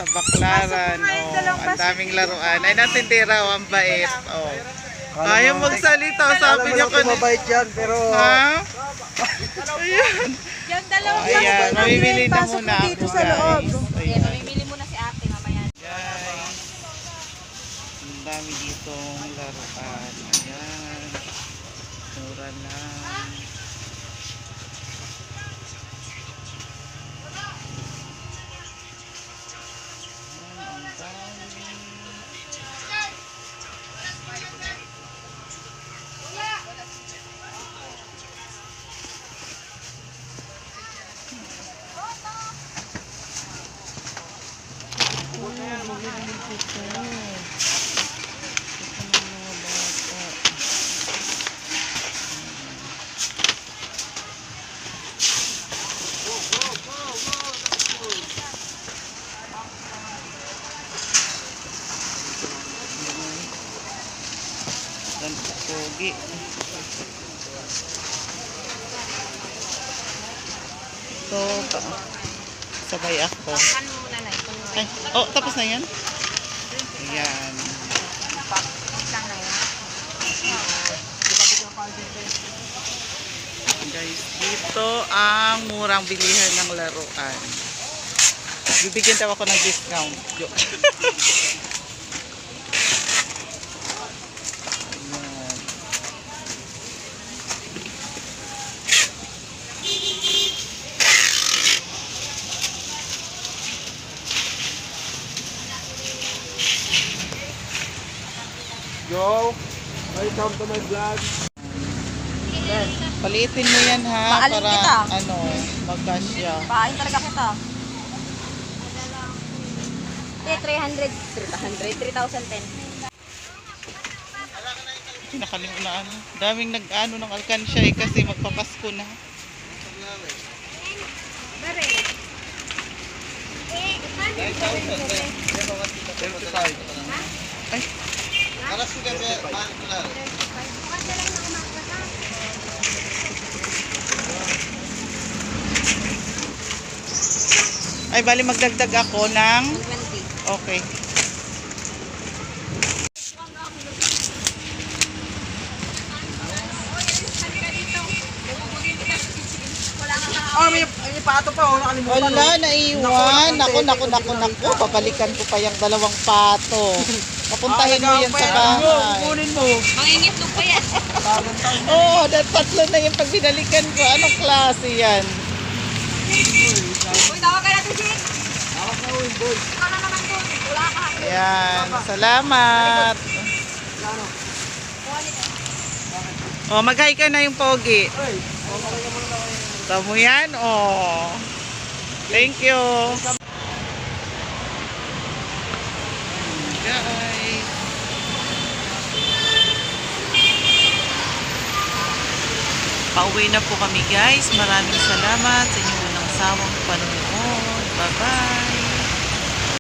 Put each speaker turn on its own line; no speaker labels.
Baklaran. Oh, ang daming laruan. Ay, natindira, ang bait. Oh. Ayaw magsalita, sabi niya kanina.
Mabait yan, pero...
Ha? Ayan.
Yung dalawang
Ayan, mamimili na muna ako,
dito sa loob.
guys.
Ayan,
Ayan.
mamimili muna si ate mamaya.
Guys, ang dami ditong laruan. Ayan. Mura lang. Ayan, ang dami. Dan pogi. Ito, sabay ako.
Ano muna na ito?
Ay, oh, tapos na yan? Ayan.
Lang na yun.
Guys, dito ang murang bilihan ng laruan. Bibigyan daw ako ng discount. Ayan.
Yo, welcome to my vlog.
Paliitin mo yan ha,
Paalin
para
kita.
ano, magkasya.
Pain talaga kita. 3,010.
Pinakalimutan. Daming nag-ano ng alkansya eh, kasi magpapasko na. Ay, ay bali magdagdag ako ng
20.
okay.
Ah, may pato pa, oh, nakalimutan.
Wala, naiwan. Naku, babalikan ko pa yung dalawang pato. Papuntahin mo yan sa bahay.
Kunin mo.
Mangingitlog pa yan.
Oo, tatlo na yung pag binalikan ko. Anong klase yan?
Uy, tawag ka natin, Jin.
Tawag na, uy, boy.
Ikaw na naman doon. Wala ka.
Ayan, salamat.
Ano?
Oh, mag-hi ka na yung pogi.
Hey, mamalagay mo na kayo.
Tamo yan, oh. Thank you. Guys. Pauwi na po kami guys. Maraming salamat sa inyong walang sawang panonood. Bye-bye.